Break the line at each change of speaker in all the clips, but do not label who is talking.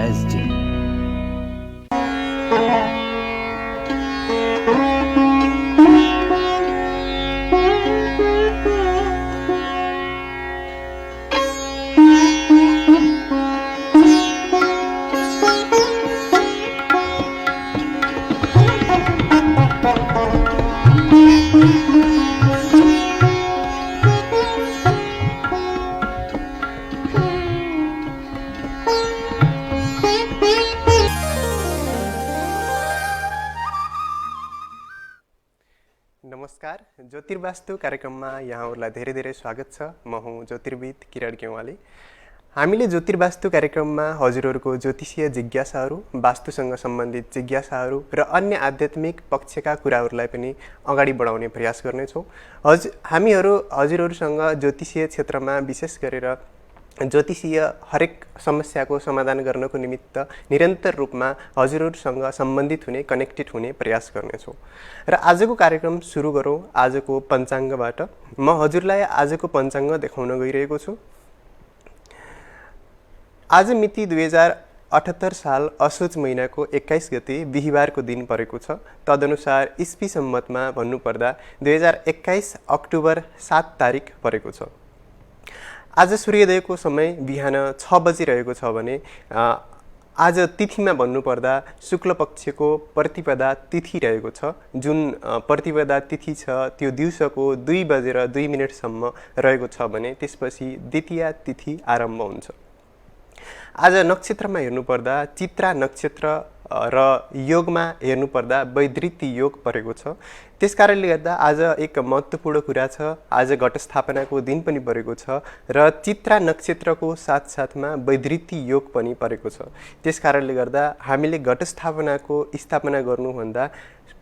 SD।
नमस्कार, ज्योतिर्वास्तु कार्यक्रममा यहाँहरूलाई धेरै धेरै स्वागत छ। म हुँ ज्योतिर्विद किरण गेवाली। हामीले ज्योतिर्वास्तु कार्यक्रममा हजुरहरूको ज्योतिषीय जिज्ञासाहरू, वास्तुसँग सम्बन्धित जिज्ञासाहरू र अन्य आध्यात्मिक पक्षका कुराहरूलाई पनि अगाडि बढाउने प्रयास गर्नेछौँ। हामीहरू हजुरहरूसँग ज्योतिषीय क्षेत्रमा विशेष गरेर ज्योतिषीय हरेक समस्याको समाधान गर्नको निमित्त निरन्तर रूपमा हजुरहरूसँग सम्बन्धित हुने, कनेक्टेड हुने प्रयास गर्नेछौँ। र आजको कार्यक्रम सुरु गरौँ आजको पञ्चाङ्गबाट। म हजुरलाई आजको पञ्चाङ्ग देखाउन गइरहेको छु। आज मिति 2078 साल असोज महिनाको 21 गते बिहिबारको दिन परेको छ। तदनुसार इस्वी सम्मतमा भन्नुपर्दा 2021 अक्टोबर 7 तारिक परेको छ। आज सूर्योदयको समय बिहान 6 बजिरहेको छ भने आज तिथिमा भन्नुपर्दा शुक्ल पक्षको प्रतिपदा तिथि रहेको छ। जुन प्रतिपदा तिथि छ त्यो दिउँसोको 2 बजेर 2 मिनटसम्म रहेको छ भने त्यसपछि द्वितीया तिथि आरम्भ हुन्छ। आज नक्षत्रमा हेर्नुपर्दा चित्रा नक्षत्र र योगमा हेर्नुपर्दा वैधृति योग परेको छ। त्यसकारणले गर्दा आज एक महत्त्वपूर्ण कुरा छ, आज घटस्थापनाको दिन पनि परेको छ र चित्रा नक्षत्रको साथसाथमा वैधृति योग पनि परेको छ। त्यसकारणले गर्दा हामीले घटस्थापनाको स्थापना गर्नुभन्दा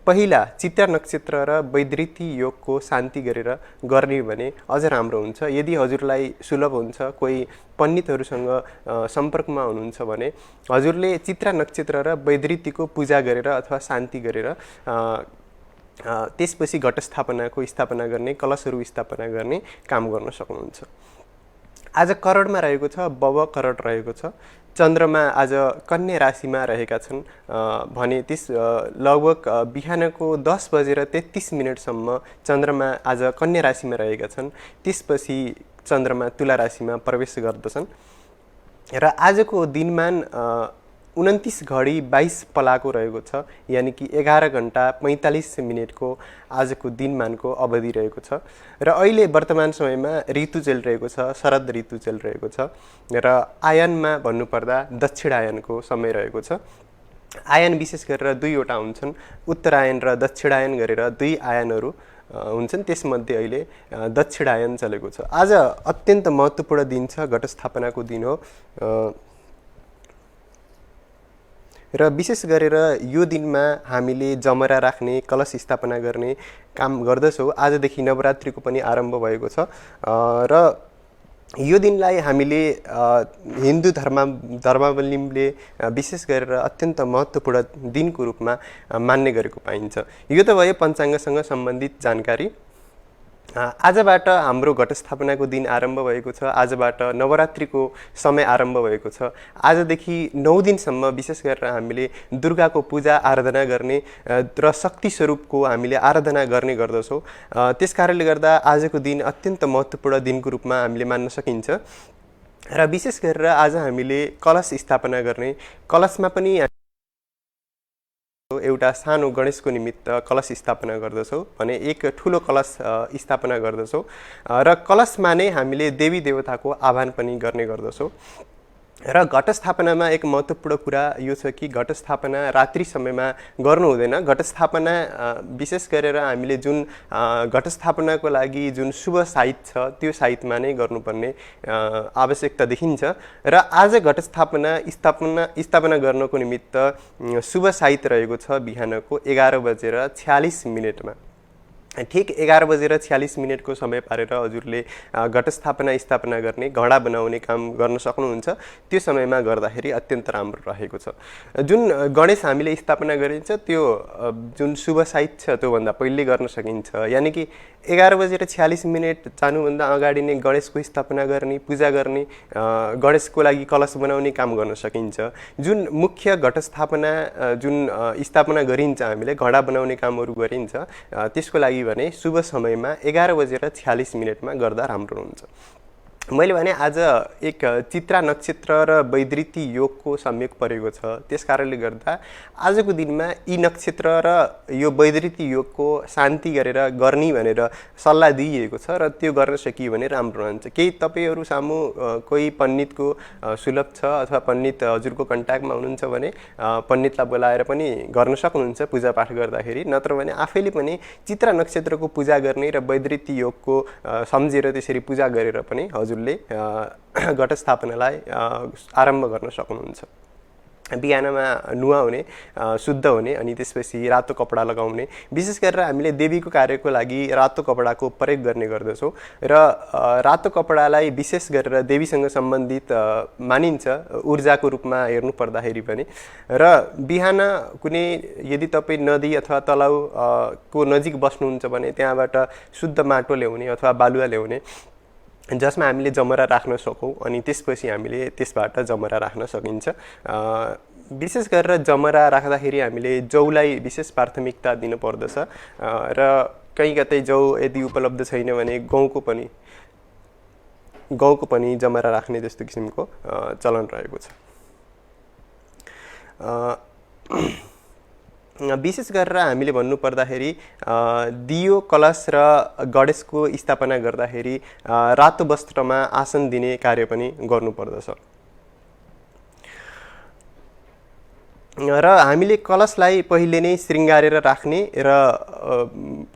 पहिला चित्रा नक्षत्र र वैधृति योगको शान्ति गरेर गर्ने भने अझ राम्रो हुन्छ। यदि हजुरलाई सुलभ हुन्छ, कोही पण्डितहरूसँग सम्पर्कमा हुनुहुन्छ भने हजुरले चित्रा नक्षत्र र वैधृतिको पूजा गरेर अथवा शान्ति गरेर त्यसपछि घटस्थापनाको स्थापना गर्ने, कलशहरू स्थापना गर्ने काम गर्न सक्नुहुन्छ। आज करणमा रहेको छ, बव करण रहेको छ। चन्द्रमा आज कन्या राशिमा रहेका छन् भने त्यस लगभग बिहानको 10 बजेर 33 मिनटसम्म चन्द्रमा आज कन्या राशिमा रहेका छन्। त्यसपछि चन्द्रमा तुला राशिमा प्रवेश गर्दछन् र आजको दिनमान 29 घडी 22 पलाको रहेको छ, यानि कि 11 घण्टा 45 मिनटको आजको दिनमानको अवधि रहेको छ। र अहिले वर्तमान समयमा ऋतु चलिरहेको छ, शरद ऋतु चलिरहेको छ र आयनमा भन्नुपर्दा दक्षिणायनको समय रहेको छ। आयन विशेष गरेर दुईवटा हुन्छन्, उत्तरायण र दक्षिणायन गरेर 2 आयनहरू हुन्छन्। त्यसमध्ये अहिले दक्षिणायन चलेको छ। आज अत्यन्त महत्त्वपूर्ण दिन छ, घटस्थापनाको दिन हो र विशेष गरेर यो दिनमा हामीले जमरा राख्ने, कलश स्थापना गर्ने काम गर्दछौँ। आजदेखि नवरात्रिको पनि आरम्भ भएको छ र यो दिनलाई हामीले हिन्दू धर्मावलम्बीले विशेष गरेर अत्यन्त महत्त्वपूर्ण दिनको रूपमा मान्ने गरेको पाइन्छ। यो त भयो पञ्चाङ्गसँग सम्बन्धित जानकारी। आजबाट हाम्रो घटस्थापनाको दिन आरम्भ भएको छ। आजबाट नवरात्रिको समय आरम्भ भएको छ। आजदेखि 9 दिनसम्म विशेष गरेर हामीले दुर्गाको पूजा आराधना गर्ने र शक्ति स्वरूपको हामीले आराधना गर्ने गर्दछौँ। त्यसकारणले गर्दा आजको दिन अत्यन्त महत्त्वपूर्ण दिनको रूपमा हामीले मान्न सकिन्छ र विशेष गरेर आज हामीले कलश स्थापना गर्ने, कलशमा पनि एउटा सानो गणेशको निमित्त कलश स्थापना गर्दछौँ भने एक ठुलो कलश स्थापना गर्दछौँ र कलशमा नै हामीले देवी देवताको आह्वान पनि गर्ने गर्दछौँ। र घटस्थापनामा एक महत्त्वपूर्ण कुरा यो छ कि घटस्थापना रात्रि समयमा गर्नु हुँदैन। घटस्थापना विशेष गरेर हामीले जुन घटस्थापनाको लागि जुन शुभ साइत छ त्यो साइतमा नै गर्नुपर्ने आवश्यकता देखिन्छ र आज घटस्थापना गर्नको निमित्त शुभ साइत रहेको छ बिहानको 11 बजेर 46 मिनटमा ठिक 11:46 को समय पारेर हजुरले घटस्थापना स्थापना गर्ने घडा बनाउने काम गर्न सक्नुहुन्छ। त्यो समयमा गर्दाखेरि अत्यन्त राम्रो रहेको छ। जुन गणेश हामीले स्थापना गरिन्छ त्यो जुन शुभ साइत छ त्योभन्दा पहिले गर्न सकिन्छ। यानि कि 11:46 जानुभन्दा अगाडि नै गणेशको स्थापना गर्ने, पूजा गर्ने, गणेशको लागि कलश बनाउने काम गर्न सकिन्छ। जुन मुख्य घटस्थापना जुन स्थापना गरिन्छ हामीले घडा बनाउने कामहरू गरिन्छ त्यसको लागि भने शुभ समयमा 11:46 गर्दा राम्रो हुन्छ। मैले भने आज एक चित्रा नक्षत्र र वैदृति योगको संयोग परेको छ। त्यसकारणले गर्दा आजको दिनमा यी नक्षत्र र यो वैदृति योगको शान्ति गरेर गर्ने भनेर सल्लाह दिइएको छ र त्यो गर्न सकियो भने राम्रो हुन्छ। केही तपाईहरू सामु कोही पण्डितको सुलभ छ अथवा पण्डित हजुरको कन्ट्याक्टमा हुनुहुन्छ भने पण्डितलाई बोलाएर पनि गर्न सक्नुहुन्छ पूजापाठ गर्दाखेरि। नत्र भने आफैले पनि चित्रा नक्षत्रको पूजा गर्ने र वैदृति योगको सम्झेर त्यसरी पूजा गरेर पनि हजुरले घटस्थापनालाई आरम्भ गर्न सक्नुहुन्छ। बिहानमा नुहाउने, शुद्ध हुने अनि त्यसपछि रातो कपडा लगाउने। विशेष गरेर हामीले देवीको कार्यको लागि रातो कपडाको प्रयोग गर्ने गर्दछौँ र रातो कपडालाई विशेष गरेर देवीसँग सम्बन्धित मानिन्छ ऊर्जाको रूपमा हेर्नु पर्दाखेरि पनि। र बिहान कुनै यदि तपाईँ नदी अथवा तलाउ को नजिक बस्नुहुन्छ भने त्यहाँबाट शुद्ध माटो ल्याउने अथवा बालुवा ल्याउने जसमा हामीले जमरा राख्न सकौँ अनि त्यसपछि हामीले त्यसबाट जमरा राख्न सकिन्छ। विशेष गरेर जमरा राख्दाखेरि हामीले जौलाई विशेष प्राथमिकता दिनुपर्दछ र कहीँ कतै जौ यदि उपलब्ध छैन भने गहुँको पनि जमरा राख्ने जस्तो किसिमको चलन रहेको छ। विशेष गरेर हामीले भन्नु पर्दाखेरि दियो कलश र गणेशको स्थापना गर्दाखेरि रातो वस्त्रमा आसन दिने कार्य पनि गर्नुपर्दछ। र हामीले कलशलाई पहिले नै श्रृङ्गारेर राख्ने र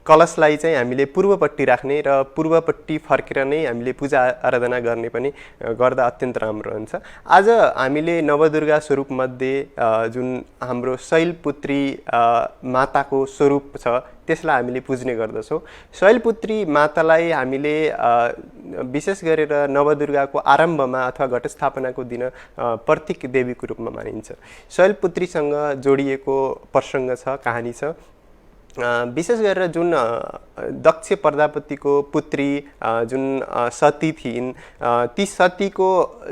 कलशलाई चाहिँ हामीले पूर्वपट्टि राख्ने र पूर्वपट्टि फर्केर नै हामीले पूजा आराधना गर्ने पनि गर्दा अत्यन्त राम्रो हुन्छ। आज हामीले नवदुर्गा स्वरूपमध्ये जुन हाम्रो शैलपुत्री माताको स्वरूप छ त्यसलाई हामीले पुज्ने गर्दछौँ। शैलपुत्री मातालाई हामीले विशेष गरेर नवदुर्गाको आरम्भमा अथवा घटस्थापनाको दिन प्रतीक देवीको रूपमा मानिन्छ। शैलपुत्रीसँग जोडिएको प्रसङ्ग छ, कहानी छ। विशेष गरेर जुन दक्ष प्रजापतिको पुत्री जुन सती थिइन् ती सतीको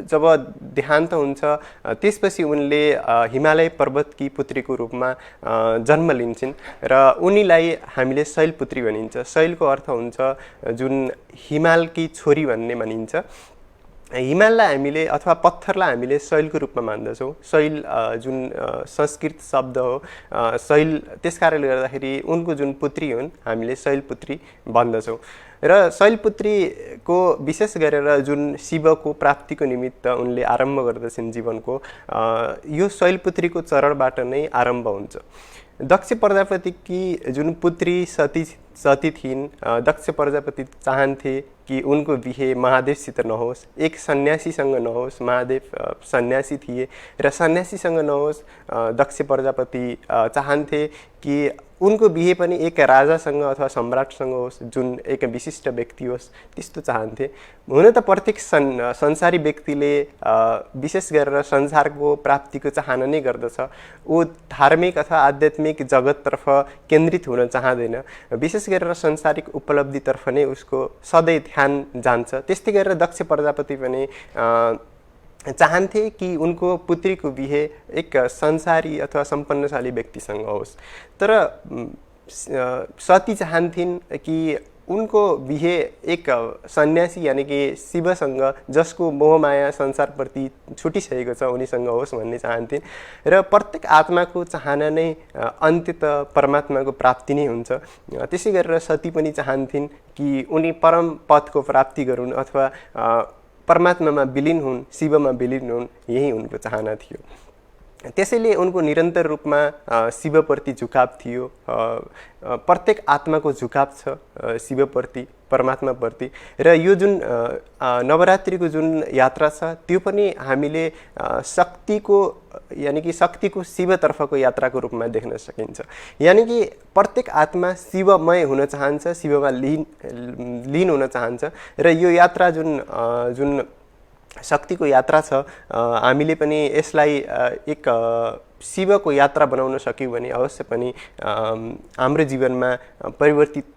जब देहान्त हुन्छ त्यसपछि उनले हिमालय पर्वतकी पुत्रीको रूपमा जन्म लिन्छन् र उनीलाई हामीले शैलपुत्री भनिन्छ। शैलको अर्थ हुन्छ जुन हिमालकी छोरी भन्ने मानिन्छ। हिमाललाई हामीले अथवा पत्थरलाई हामीले शैलको रूपमा मान्दछौँ। शैल जुन संस्कृत शब्द हो शैल, त्यसकारणले गर्दाखेरि उनको जुन पुत्री हुन् हामीले शैलपुत्री भन्दछौँ। र शैलपुत्रीको विशेष गरेर जुन शिवको प्राप्तिको निमित्त उनले आरम्भ गर्दछन् जीवनको, यो शैलपुत्रीको चरणबाट नै आरम्भ हुन्छ। दक्ष प्रजापतिकी जुन पुत्री सती थिइन्, दक्ष प्रजापति चाहन्थे कि उनको बिहे महादेवसित नहोस्, एक सन्यासीसँग नहोस्। महादेव सन्यासी थिए र सन्यासीसँग नहोस्। दक्ष प्रजापति चाहन्थे कि उनको बिहे पनि एक राजासँग अथवा सम्राटसँग होस्, जुन एक विशिष्ट व्यक्ति होस्, त्यस्तो चाहन्थे। हुन त प्रत्येक संसारी व्यक्तिले विशेष गरेर संसारको प्राप्तिको चाहना नै गर्दछ। ऊ धार्मिक अथवा आध्यात्मिक जगततर्फ केन्द्रित हुन चाहँदैन। विशेष गरेर संसारिक उपलब्धितर्फ नै उसको सधैँ ध्यान जान्छ। त्यस्तै गरेर दक्ष प्रजापति पनि चाहन्थे कि उनको पुत्रीको बिहे एक संसारी अथवा सम्पन्नशाली व्यक्तिसँग होस्। तर सती चाहन्थिन् कि उनको बिहे एक सन्यासी यानि कि शिवसँग, जसको मोहमाया संसारप्रति छुटिसकेको छ, उनीसँग होस् भन्ने चाहन्थिन्। र प्रत्येक आत्माको चाहना नै अन्त्यत परमात्माको प्राप्ति नै हुन्छ। त्यसै गरेर सती पनि चाहन्थिन् कि उनी परम पदको प्राप्ति गरून् अथवा परमात्मामा विलिन हुन्, शिवमा विलिन हुन्, यही उनको चाहना थियो। त्यसैले उनको निरन्तर रूपमा शिवप्रति झुकाव थियो। प्रत्येक आत्माको झुकाव छ शिवप्रति, परमात्माप्रति। र यो जुन नवरात्रिको जुन यात्रा छ त्यो पनि हामीले शक्तिको यानि कि शक्तिको शिवतर्फको यात्राको रूपमा देख्न सकिन्छ। यानि कि प्रत्येक आत्मा शिवमय हुन चाहन्छ, शिवमा लीन हुन चाहन्छ। र यो यात्रा जुन शक्तिको यात्रा छ, हामीले पनि यसलाई एक शिवको यात्रा बनाउन सक्यौँ भने अवश्य पनि हाम्रो जीवनमा परिवर्तित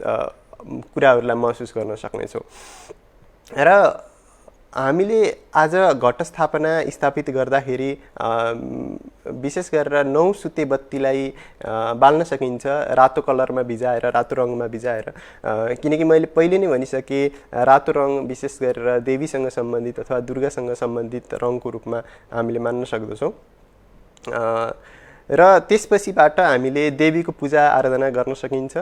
कुराहरूलाई महसुस गर्न सक्नेछौँ। र हामीले आज घट स्थापित गर्दाखेरि विशेष गरेर 9 सुते बत्तीलाई बाल्न सकिन्छ रातो कलरमा भिजाएर, रातो रङमा भिजाएर। किनकि मैले पहिले नै भनिसकेँ, रातो रङ विशेष गरेर देवीसँग सम्बन्धित अथवा दुर्गासँग सम्बन्धित रङको रूपमा हामीले मान्न सक्दछौँ। र त्यसपछिबाट हामीले देवीको पूजा आराधना गर्न सकिन्छ।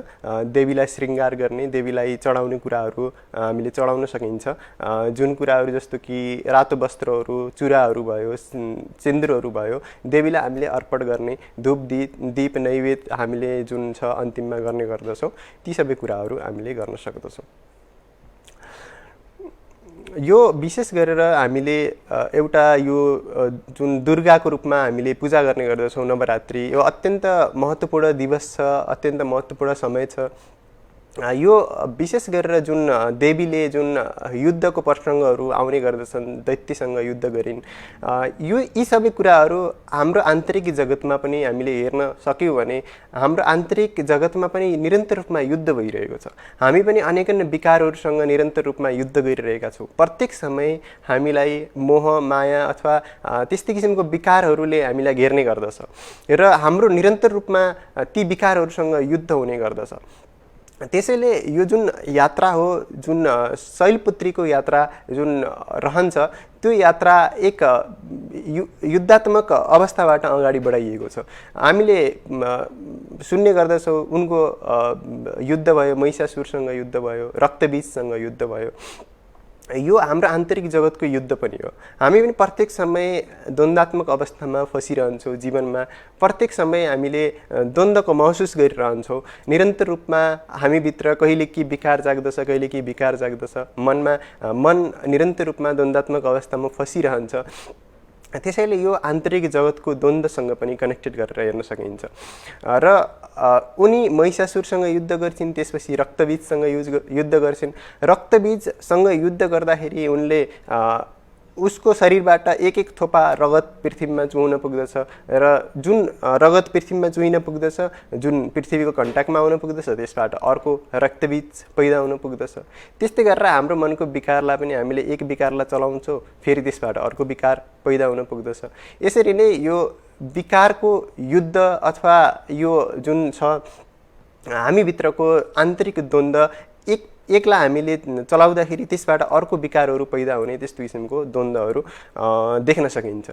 देवीलाई श्रृङ्गार गर्ने, देवीलाई चढाउने कुराहरू हामीले चढाउन सकिन्छ। जुन कुराहरू जस्तो कि रातो वस्त्रहरू, चुराहरू भयो, सिन्दुरहरू भयो, देवीलाई हामीले अर्पण गर्ने, धूप दीप नैवेद्य हामीले जुन छ अन्तिममा गर्ने गर्दछौँ, ती सबै कुराहरू हामीले गर्न सक्दछौँ। यो विशेष गरेर हामीले एउटा यो जुन दुर्गाको रूपमा हामीले पूजा गर्ने गर्दछौँ नवरात्रि, यो अत्यन्त महत्त्वपूर्ण दिवस छ, अत्यन्त महत्त्वपूर्ण समय छ। यो विशेष गरेर जुन देवीले जुन युद्धको प्रसङ्गहरू आउने गर्दछन्, दैत्यसँग युद्ध गरिन्, यी सबै कुराहरू हाम्रो आन्तरिक जगतमा पनि हामीले हेर्न सक्यौँ भने हाम्रो आन्तरिक जगतमा पनि निरन्तर रूपमा युद्ध भइरहेको छ। हामी पनि अनेकन विकारहरूसँग निरन्तर रूपमा युद्ध गरिरहेका छौँ। प्रत्येक समय हामीलाई मोह, माया अथवा त्यस्तै किसिमको विकारहरूले हामीलाई घेर्ने गर्दछ र हाम्रो निरन्तर रूपमा ती विकारहरूसँग युद्ध हुने गर्दछ। त्यसैले यो जुन यात्रा हो, जुन शैलपुत्रीको यात्रा जुन रहन्छ, त्यो यात्रा एक युद्धात्मक अवस्थाबाट अगाडि बढाइएको छ। हामीले सुन्ने गर्दछौँ उनको युद्ध भयो, महिषासुरसँग युद्ध भयो, रक्तबीजसँग युद्ध भयो। यो हाम्रो आन्तरिक जगतको युद्ध पनि हो। हामी पनि प्रत्येक समय द्वन्द्वात्मक अवस्थामा फसिरहन्छौँ जीवनमा। प्रत्येक समय हामीले द्वन्द्वको महसुस गरिरहन्छौँ। निरन्तर रूपमा हामीभित्र कहिले के विकार जाग्दछ, कहिले के विकार जाग्दछ। मन निरन्तर रूपमा द्वन्द्वात्मक अवस्थामा फसिरहन्छ। त्यसैले यो आन्तरिक जगतको द्वन्द्वसँग पनि कनेक्टेड गरेर हेर्न सकिन्छ। र उनी महिषासुरसँग युद्ध गर्छिन्, त्यसपछि रक्तबीजसँग युद्ध गर्छिन्। रक्तबीजसँग युद्ध गर्दाखेरि उनले उसको शरीरबाट एक थोपा रगत पृथ्वीमा चुहुन पुग्दछ र जुन रगत पृथ्वीमा चुहिन पुग्दछ, जुन पृथ्वीको कन्ट्याक्टमा आउन पुग्दछ, त्यसबाट अर्को रक्तबीज पैदा हुन पुग्दछ। त्यस्तै गरेर हाम्रो मनको विकारलाई पनि हामीले एक विकारलाई चलाउँछौँ, फेरि त्यसबाट अर्को विकार पैदा हुन पुग्दछ। यसरी नै यो विकारको युद्ध अथवा यो जुन छ हामीभित्रको आन्तरिक द्वन्द्व एकलाई हामीले चलाउँदाखेरि त्यसबाट अर्को विकारहरू पैदा हुने त्यस्तो किसिमको द्वन्द्वहरू देख्न सकिन्छ।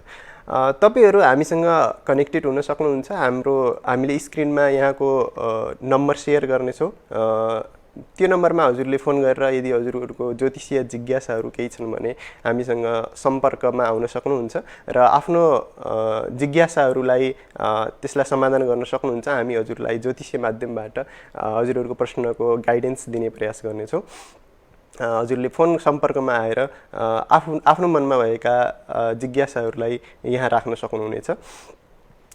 तपाईहरू हामीसँग कनेक्टेड हुन सक्नुहुन्छ। हामीले स्क्रिनमा यहाँको नम्बर सेयर गर्नेछौँ। त्यो नम्बरमा हजुरले फोन गरेर यदि हजुरहरूको ज्योतिषीय जिज्ञासाहरू केही छन् भने हामीसँग सम्पर्कमा आउन सक्नुहुन्छ र आफ्नो जिज्ञासाहरूलाई त्यसलाई समाधान गर्न सक्नुहुन्छ। हामी हजुरलाई ज्योतिषीय माध्यमबाट हजुरहरूको प्रश्नको गाइडेन्स दिने प्रयास गर्नेछौँ। हजुरले फोन सम्पर्कमा आएर आफ्नो मनमा भएका जिज्ञासाहरूलाई यहाँ राख्न सक्नुहुनेछ।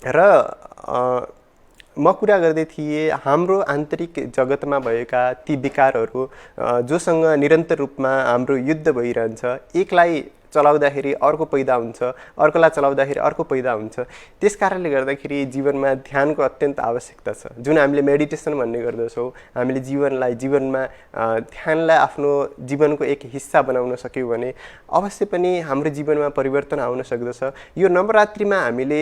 र म कुरा गर्दै थिएँ हाम्रो आन्तरिक जगतमा भएका ती विकारहरू जोसँग निरन्तर रूपमा हाम्रो युद्ध भइरहन्छ। एकलाई चलाउँदाखेरि अर्को पैदा हुन्छ, अर्कोलाई चलाउँदाखेरि अर्को पैदा हुन्छ। त्यस कारणले गर्दाखेरि जीवनमा ध्यानको अत्यन्त आवश्यकता छ। जुन हामीले मेडिटेसन भन्ने गर्दछौँ, हामीले जीवनमा ध्यानलाई आफ्नो जीवनको एक हिस्सा बनाउन सक्यौँ भने अवश्य पनि हाम्रो जीवनमा परिवर्तन आउन सक्दछ। यो नवरात्रिमा हामीले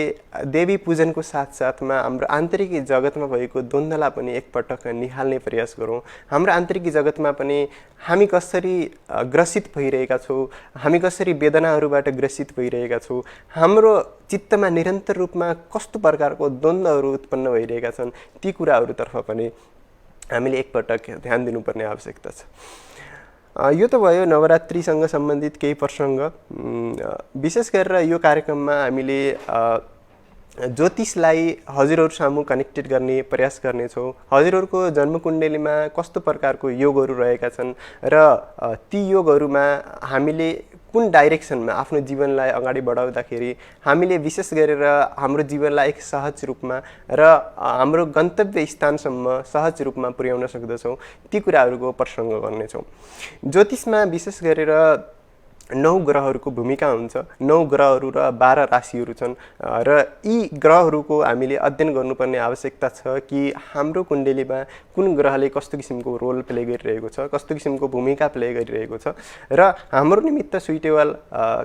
देवी पूजनको साथसाथमा हाम्रो आन्तरिक जगतमा भएको द्वन्द्वलाई पनि एकपटक निहाल्ने प्रयास गरौँ। हाम्रो आन्तरिक जगतमा पनि हामी कसरी ग्रसित भइरहेका छौँ, हामी कसरी वेदनाहरूबाट ग्रसित भइरहेका छौँ, हाम्रो चित्तमा निरन्तर रूपमा कस्तो प्रकारको द्वन्द्वहरू उत्पन्न भइरहेका छन्, ती कुराहरूतर्फ पनि हामीले एकपटक ध्यान दिनुपर्ने आवश्यकता छ। यो त भयो नवरात्रिसँग सम्बन्धित केही प्रसङ्ग। विशेष गरेर यो कार्यक्रममा हामीले ज्योतिषलाई हजुरहरू सामु कनेक्टेड गर्ने प्रयास गर्नेछौँ। हजुरहरूको जन्मकुण्डलीमा कस्तो प्रकारको योगहरू रहेका छन् र ती योगहरूमा हामीले कुन डाइरेक्सनमा आफ्नो जीवनलाई अगाडि बढाउँदाखेरि हामीले विशेष गरेर हाम्रो जीवनलाई एक सहज रूपमा र हाम्रो गन्तव्य स्थानसम्म सहज रूपमा पुर्याउन सक्दछौँ, ती कुराहरूको प्रसङ्ग गर्नेछौँ। ज्योतिषमा विशेष गरेर 9 ग्रहहरूको भूमिका हुन्छ। 9 ग्रहहरू र 12 राशिहरू छन् र यी ग्रहहरूको हामीले अध्ययन गर्नुपर्ने आवश्यकता छ कि हाम्रो कुण्डलीमा कुन ग्रहले कस्तो किसिमको रोल प्ले गरिरहेको छ, कस्तो किसिमको भूमिका प्ले गरिरहेको छ र हाम्रो निमित्त सुइटेबल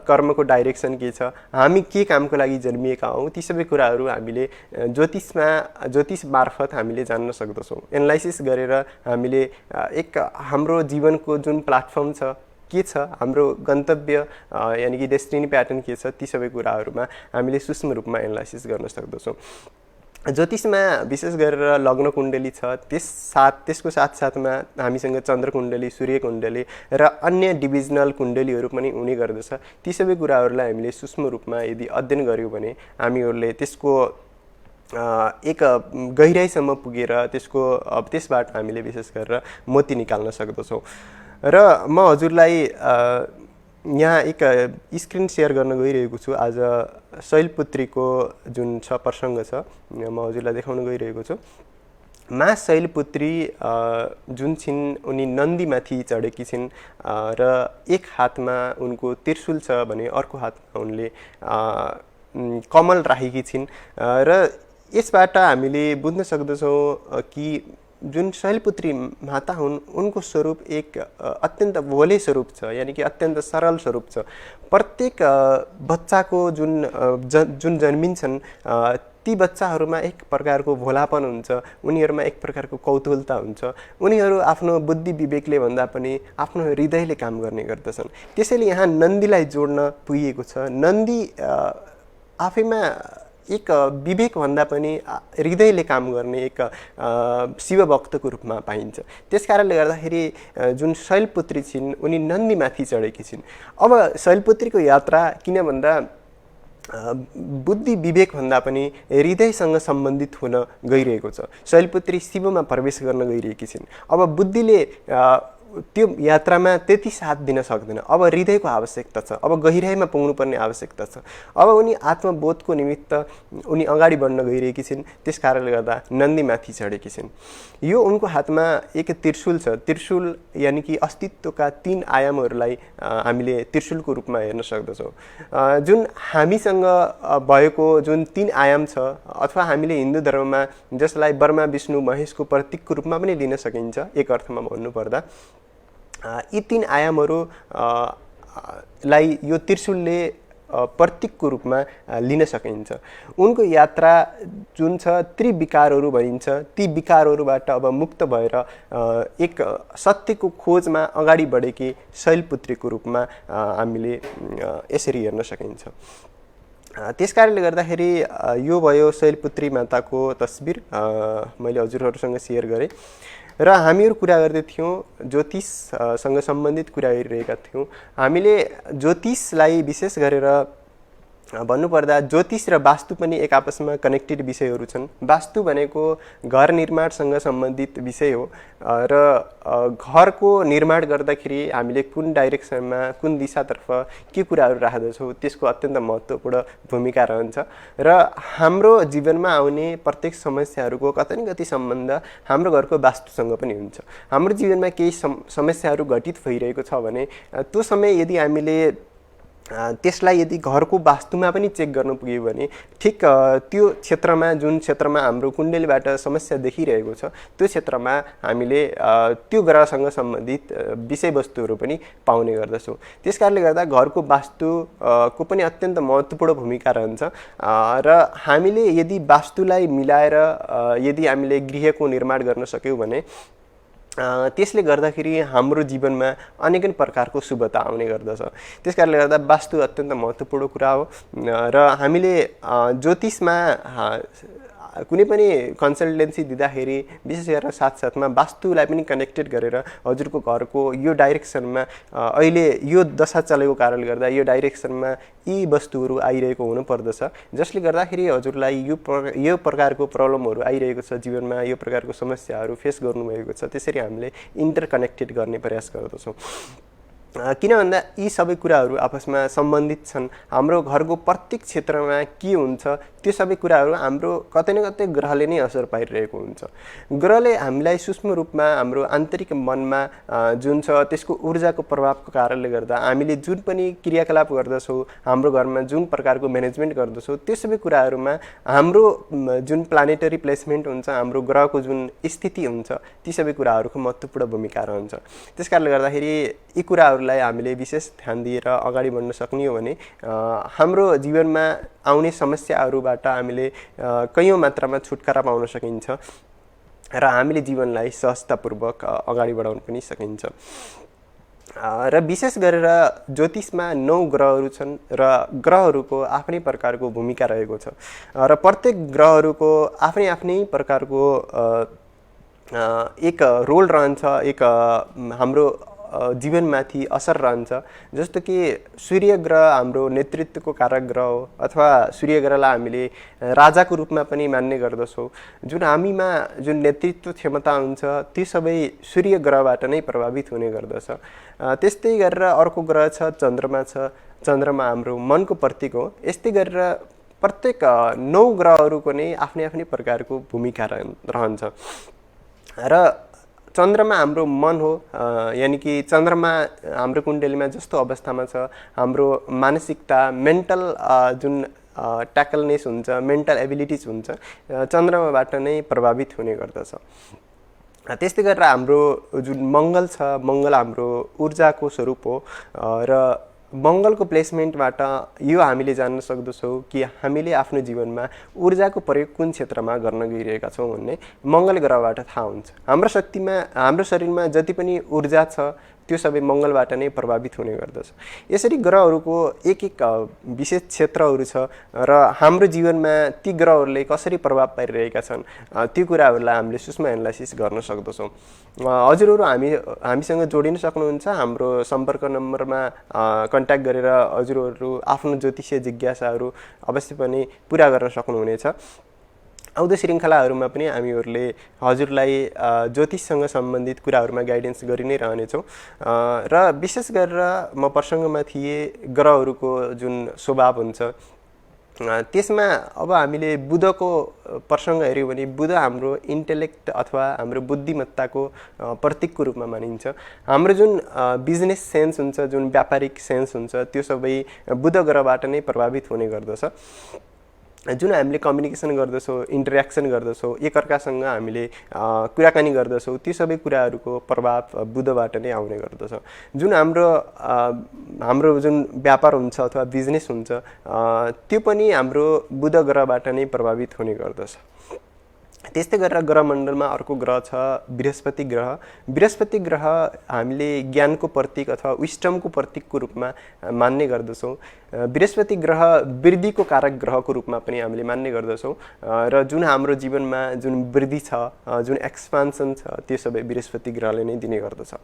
कर्मको डाइरेक्सन के छ, हामी के कामको लागि जन्मिएका हौँ, ती सबै कुराहरू हामीले ज्योतिष मार्फत हामीले जान्न सक्दछौँ। एनालाइसिस गरेर हामीले एक हाम्रो जीवनको जुन प्लेटफर्म छ, के छ हाम्रो गन्तव्य यानि कि डेस्टिनी प्याटर्न के छ, ती सबै कुराहरूमा हामीले सूक्ष्म रूपमा एनालाइसिस गर्न सक्दछौँ। ज्योतिषमा विशेष गरेर लग्न कुण्डली छ, त्यसको साथसाथमा हामीसँग चन्द्र कुण्डली, सूर्य कुण्डली र अन्य डिभिजनल कुण्डलीहरू पनि हुने गर्दछ। ती सबै कुराहरूलाई हामीले सूक्ष्म रूपमा यदि अध्ययन गर्यौँ भने हामीहरूले त्यसको एक गहिराइसम्म पुगेर त्यसबाट हामीले विशेष गरेर मोती निकाल्न सक्दछौँ। र म हजुरलाई यहाँ एक स्क्रिन सेयर गर्न गइरहेको छु। आज शैलपुत्रीको जुन छ प्रसङ्ग छ, म हजुरलाई देखाउन गइरहेको छु। मा शैलपुत्री जुन छिन् उनी नन्दीमाथि चढेकी छिन् र एक हातमा उनको त्रिशूल छ भने अर्को हातमा उनले कमल राखेकी छिन् र यसबाट हामीले बुझ्न सक्दछौँ कि जुन शैलपुत्री माता हुन् उनको स्वरूप एक अत्यन्त भोले स्वरूप छ, यानि कि अत्यन्त सरल स्वरूप छ। प्रत्येक बच्चाको जुन जन्मिन्छन् ती बच्चाहरूमा एक प्रकारको भोलापन हुन्छ, उनीहरूमा एक प्रकारको कौतूहलता हुन्छ। उनीहरू आफ्नो बुद्धि विवेकले भन्दा पनि आफ्नो हृदयले काम गर्ने गर्दछन्। त्यसैले यहाँ नन्दीलाई जोड्न पुगिएको छ। नन्दी आफैमा एक विवेक भन्दा पनि हृदयले काम गर्ने एक शिवभक्तको रूपमा पाइन्छ। त्यसकारणले गर्दाखेरि जुन शैलपुत्री छिन् उनी नन्दीमाथि चढेकी छिन्। अब शैलपुत्रीको यात्रा किन भन्दा बुद्धि विवेक भन्दा पनि हृदयसँग सम्बन्धित हुन गइरहेको छ। शैलपुत्री शिवमा प्रवेश गर्न गइरहेकी छिन्। अब बुद्धिले त्यो यात्रामा त्यति साथ दिन सक्दैन। अब हृदयको आवश्यकता छ, अब गहिराइमा पुग्नुपर्ने आवश्यकता छ। अब उनी आत्मबोधको निमित्त उनी अगाडि बढ्न गइरहेकी छिन्। त्यस कारणले गर्दा नन्दीमाथि चढेकी छिन्। यो उनको हातमा एक त्रिशूल छ। त्रिशूल यानि कि अस्तित्वका 3 आयामहरूलाई हामीले त्रिशूलको रूपमा हेर्न सक्दछौँ। जुन हामीसँग भएको जुन 3 आयाम छ, अथवा हामीले हिन्दू धर्ममा जसलाई ब्रह्मा विष्णु महेशको प्रतीकको रूपमा पनि लिन सकिन्छ, एक अर्थमा भन्नुपर्दा यी 3 आयामहरू लाई यो त्रिशूलले प्रतीकको रूपमा लिन सकिन्छ। उनको यात्रा जुन छ त्रिविकारहरू भनिन्छ, ती विकारहरूबाट अब मुक्त भएर एक सत्यको खोजमा अगाडि बढेकी शैलपुत्रीको रूपमा हामीले यसरी हेर्न सकिन्छ। त्यसकारणले गर्दाखेरि यो भयो शैलपुत्री माताको तस्बिर मैले हजुरहरूसँग सेयर गरेँ र हामीहरू कुरा गर्दै थियौँ, ज्योतिषसँग सम्बन्धित कुरा गरिरहेका थियौँ। हामीले ज्योतिषलाई विशेष गरेर भन्नुपर्दा ज्योतिष र वास्तु पनि एक आपसमा कनेक्टेड विषयहरू छन्। वास्तु भनेको घर निर्माणसँग सम्बन्धित विषय हो र घरको निर्माण गर्दाखेरि हामीले कुन डाइरेक्सनमा, कुन दिशातर्फ के कुराहरू राख्दछौँ त्यसको अत्यन्त महत्त्वपूर्ण भूमिका रहन्छ र हाम्रो जीवनमा आउने प्रत्येक समस्याहरूको कतै न कतै सम्बन्ध हाम्रो घरको वास्तुसँग पनि हुन्छ। हाम्रो जीवनमा केही समस्याहरू घटित भइरहेको छ भने त्यो समय यदि हामीले त्यसलाई यदि घरको वास्तुमा पनि चेक गर्न पुग्यो भने ठिक त्यो क्षेत्रमा, जुन क्षेत्रमा हाम्रो कुण्डलीबाट समस्या देखिरहेको छ त्यो क्षेत्रमा हामीले त्यो ग्रहसँग सम्बन्धित विषयवस्तुहरू पनि पाउने गर्दछौँ। त्यसकारणले गर्दा घरको वास्तुको पनि अत्यन्त महत्त्वपूर्ण भूमिका रहन्छ र हामीले यदि वास्तुलाई मिलाएर यदि हामीले गृहको निर्माण गर्न सक्यौँ भने त्यसले गर्दाखेरि हाम्रो जीवनमा अनेकन प्रकारको शुभता आउने गर्दछ। त्यसकारणले गर्दा वास्तु अत्यन्त महत्त्वपूर्ण कुरा हो र हामीले ज्योतिषमा कुनै पनि कन्सल्टेन्सी दिँदाखेरि विशेष गरेर साथसाथमा वास्तुलाई पनि कनेक्टेड गरेर हजुरको घरको यो डाइरेक्सनमा अहिले यो दशा चलेको कारणले गर्दा यो डाइरेक्सनमा यी वस्तुहरू आइरहेको हुनुपर्दछ, जसले गर्दाखेरि हजुरलाई यो प्रकारको प्रब्लमहरू आइरहेको छ, जीवनमा यो प्रकारको समस्याहरू फेस गर्नुभएको छ। त्यसरी हामीले इन्टरकनेक्टेड गर्ने प्रयास गर्दछौँ। किन भन्दा यी सबै कुराहरू आपसमा सम्बन्धित छन्। हाम्रो घरको प्रत्येक क्षेत्रमा के हुन्छ त्यो सबै कुराहरू हाम्रो कतै न कतै ग्रहले नै असर पारिरहेको हुन्छ। ग्रहले हामीलाई सूक्ष्म रूपमा हाम्रो आन्तरिक मनमा जुन छ त्यसको ऊर्जाको प्रभावको कारणले गर्दा हामीले जुन पनि क्रियाकलाप गर्दछौँ, हाम्रो घरमा जुन प्रकारको म्यानेजमेन्ट गर्दछौँ, त्यो सबै कुराहरूमा हाम्रो जुन प्लानेटरी प्लेसमेन्ट हुन्छ, हाम्रो ग्रहको जुन स्थिति हुन्छ, ती सबै कुराहरूको महत्त्वपूर्ण भूमिका रहन्छ। त्यसकारणले गर्दाखेरि यी कुराहरूलाई हामीले विशेष ध्यान दिएर अगाडि बढ्न सक्ने हो भने हाम्रो जीवनमा आउने समस्याहरूबाट हामीले कैयौँ मात्रामा छुटकारा पाउन सकिन्छ र हामीले जीवनलाई सहजतापूर्वक अगाडि बढाउन पनि सकिन्छ। र विशेष गरेर ज्योतिषमा 9 ग्रहहरू छन् र ग्रहहरूको आफ्नै प्रकारको भूमिका रहेको छ र प्रत्येक ग्रहहरूको आफ्नै आफ्नै प्रकारको एक रोल रहन्छ, एक हाम्रो जीवनमाथि असर रहन्छ। जस्तो कि सूर्य ग्रह हाम्रो नेतृत्वको कारक ग्रह हो अथवा सूर्य ग्रहलाई हामीले राजाको रूपमा पनि मान्ने गर्दछौँ। जुन हामीमा जुन नेतृत्व क्षमता हुन्छ ती सबै सूर्य ग्रहबाट नै प्रभावित हुने गर्दछ। त्यस्तै गरेर अर्को ग्रह छ चन्द्रमा छ। चन्द्रमा हाम्रो मनको प्रतीक हो। यस्तै गरेर प्रत्येक 9 ग्रहहरूको नै आफ्नै आफ्नै प्रकारको भूमिका रहन्छ र चन्द्रमा हाम्रो मन हो। यानि कि चन्द्रमा हाम्रो कुण्डलीमा जस्तो अवस्थामा छ, हाम्रो मानसिकता, मेन्टल जुन ट्याकलनेस हुन्छ, मेन्टल एबिलिटिज हुन्छ, चन्द्रमाबाट नै प्रभावित हुने गर्दछ। त्यस्तै गरेर हाम्रो जुन मङ्गल छ, मङ्गल हाम्रो ऊर्जाको स्वरूप हो र मङ्गलको प्लेसमेन्टबाट यो हामीले जान्न सक्दछौँ कि हामीले आफ्नो जीवनमा ऊर्जाको प्रयोग कुन क्षेत्रमा गर्न गइरहेका छौँ भन्ने मङ्गल ग्रहबाट थाहा हुन्छ। हाम्रो शक्तिमा, हाम्रो शरीरमा जति पनि ऊर्जा छ त्यो सबै मङ्गलबाट नै प्रभावित हुने गर्दछ। यसरी ग्रहहरूको एक एक विशेष क्षेत्रहरू छ र हाम्रो जीवनमा ती ग्रहहरूले कसरी प्रभाव पारिरहेका छन् ती कुराहरूलाई हामीले सूक्ष्म एनालाइसिस गर्न सक्दछौँ। हजुरहरू हामीसँग जोडिन सक्नुहुन्छ। हाम्रो सम्पर्क नम्बरमा कन्ट्याक्ट गरेर हजुरहरू आफ्नो ज्योतिषीय जिज्ञासाहरू अवश्य पनि पुरा गर्न सक्नुहुनेछ। आउँदो श्रृङ्खलाहरूमा पनि हामीहरूले हजुरलाई ज्योतिषसँग सम्बन्धित कुराहरूमा गाइडेन्स गरि नै रहनेछौँ र विशेष गरेर म प्रसङ्गमा थिएँ ग्रहहरूको जुन स्वभाव हुन्छ त्यसमा अब हामीले बुधको प्रसङ्ग हेऱ्यौँ भने बुध हाम्रो इन्टेलेक्ट अथवा हाम्रो बुद्धिमत्ताको प्रतीकको रूपमा मानिन्छ। हाम्रो जुन बिजनेस सेन्स हुन्छ, जुन व्यापारिक सेन्स हुन्छ, त्यो सबै बुध ग्रहबाट नै प्रभावित हुने गर्दछ। जुन हामीले कम्युनिकेसन गर्दछौँ, इन्टरेक्सन गर्दछौँ, एकअर्कासँग हामीले कुराकानी गर्दछौँ, ती सबै कुराहरूको प्रभाव बुधबाट नै आउने गर्दछ। जुन हाम्रो जुन व्यापार हुन्छ अथवा बिजनेस हुन्छ त्यो पनि हाम्रो बुध ग्रहबाट नै प्रभावित हुने गर्दछ। त्यस्तै गरेर ग्रहमण्डलमा अर्को ग्रह छ बृहस्पति ग्रह। बृहस्पति ग्रह हामीले ज्ञानको प्रतीक अथवा विस्डमको प्रतीकको रूपमा मान्ने गर्दछौँ। बृहस्पति ग्रह वृद्धिको कारक ग्रहको रूपमा पनि हामीले मान्ने गर्दछौँ र जुन हाम्रो जीवनमा जुन वृद्धि छ, जुन एक्सपान्सन छ, त्यो सबै बृहस्पति ग्रहले नै दिने गर्दछ।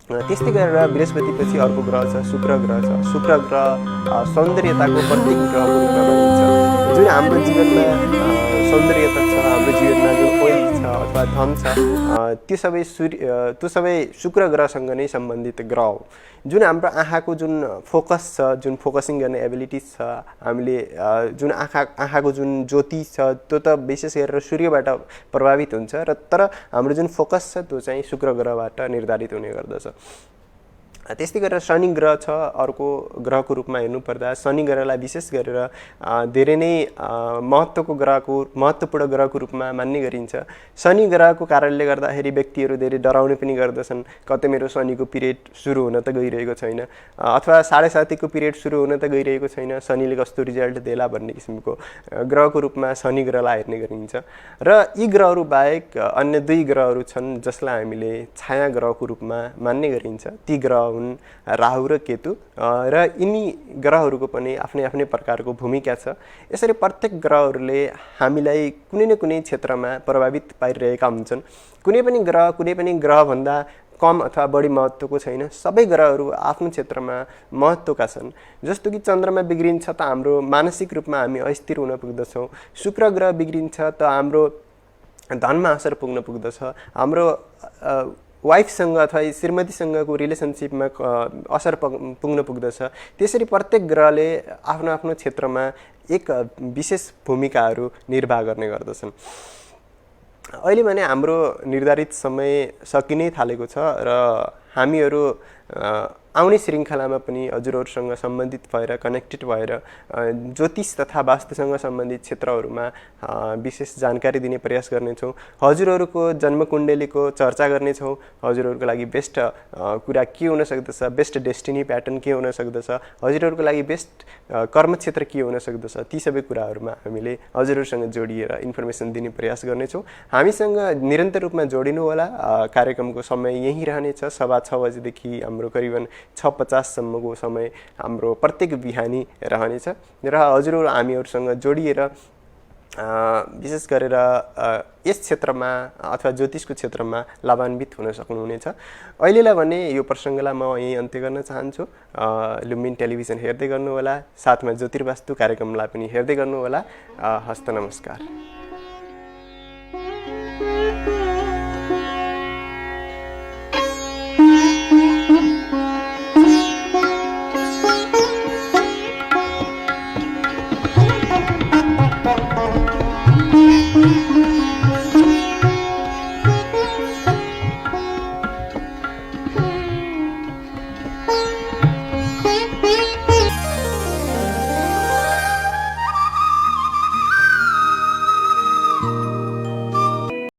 त्यस्तै गरेर बृहस्पतिपछि अर्को ग्रह छ शुक्र ग्रह छ। शुक्र ग्रह सौन्दर्यताको प्रतीक ग्रहको रूपमा मानिन्छ। जुन हाम्रो जीवनमा सौन्दर्यता छ, हाम्रो जीवनमा जुन वेल्थ छ अथवा धन छ, त्यो सबै शुक्र ग्रहसँग नै सम्बन्धित ग्रह हो। जुन हाम्रो आँखाको जुन फोकस छ, जुन फोकसिङ गर्ने एबिलिटिज छ, हामीले जुन आँखाको जुन ज्योति छ त्यो त विशेष गरेर सूर्यबाट प्रभावित हुन्छ र तर हाम्रो जुन फोकस छ त्यो चाहिँ शुक्र ग्रहबाट निर्धारित हुने गर्दछ। त्यस्तै गरेर शनि ग्रह छ अर्को ग्रहको रूपमा हेर्नुपर्दा। शनि ग्रहलाई विशेष गरेर धेरै नै महत्त्वपूर्ण ग्रहको रूपमा मान्ने गरिन्छ। शनि ग्रहको कारणले गर्दाखेरि व्यक्तिहरू धेरै डराउने पनि गर्दछन्। कतै मेरो शनिको पिरियड सुरु हुन त गइरहेको छैन अथवा 7.5 पिरियड सुरु हुन त गइरहेको छैन, शनिले कस्तो रिजल्ट देला भन्ने किसिमको ग्रहको रूपमा शनि ग्रहलाई हेर्ने गरिन्छ। र यी ग्रहहरू बाहेक अन्य 2 ग्रहहरू छन् जसलाई हामीले छाया ग्रहको रूपमा मान्ने गरिन्छ। ती ग्रह हुन् राहु र केतु र यिनी ग्रहहरूको पनि आफ्नै आफ्नै प्रकारको भूमिका छ। यसरी प्रत्येक ग्रहहरूले हामीलाई कुनै न कुनै क्षेत्रमा प्रभावित पारिरहेका हुन्छन्। कुनै पनि ग्रहभन्दा कम अथवा बढी महत्त्वको छैन। सबै ग्रहहरू आफ्नो क्षेत्रमा महत्त्वका छन्। जस्तो कि चन्द्रमा बिग्रिन्छ त हाम्रो मानसिक रूपमा हामी अस्थिर हुन पुग्दछौँ। शुक्र ग्रह बिग्रिन्छ त हाम्रो धनमा असर पुग्न पुग्दछ। हाम्रो वाइफसँग अथवा श्रीमतीसँगको रिलेसनसिपमा असर पुग्न पुग्दछ। त्यसरी प्रत्येक ग्रहले आफ्नो आफ्नो क्षेत्रमा एक विशेष भूमिकाहरू निर्वाह गर्ने गर्दछन्। अहिले भने हाम्रो निर्धारित समय सकिनै थालेको छ र हामीहरू आउने श्रृङ्खलामा पनि हजुरहरूसँग सम्बन्धित भएर कनेक्टेड भएर ज्योतिष तथा वास्तुसँग सम्बन्धित क्षेत्रहरूमा विशेष जानकारी दिने प्रयास गर्नेछौँ। हजुरहरूको जन्मकुण्डलीको चर्चा गर्नेछौँ। हजुरहरूको लागि बेस्ट कुरा के हुन सक्दछ, बेस्ट डेस्टिनी प्याटर्न के हुन सक्दछ, हजुरहरूको लागि बेस्ट कर्मक्षेत्र के हुन सक्दछ, ती सबै कुराहरूमा हामीले हजुरहरूसँग जोडिएर इन्फर्मेसन दिने प्रयास गर्नेछौँ। हामीसँग निरन्तर रूपमा जोडिनु होला। कार्यक्रमको समय यही रहनेछ। 6:15 बजेदेखि हाम्रो करिबन 6:50 सम्मको समय हाम्रो प्रत्येक बिहानी रहनेछ र हजुरहरू हामीहरूसँग जोडिएर विशेष गरेर यस क्षेत्रमा अथवा ज्योतिषको क्षेत्रमा लाभान्वित हुन सक्नुहुनेछ। अहिलेलाई भने यो प्रसङ्गलाई म यही अन्त्य गर्न चाहन्छु। लुम्बिनी टेलिभिजन हेर्दै गर्नुहोला, साथमा ज्योतिर्वास्तु कार्यक्रमलाई पनि हेर्दै गर्नुहोला। हस्त नमस्कार।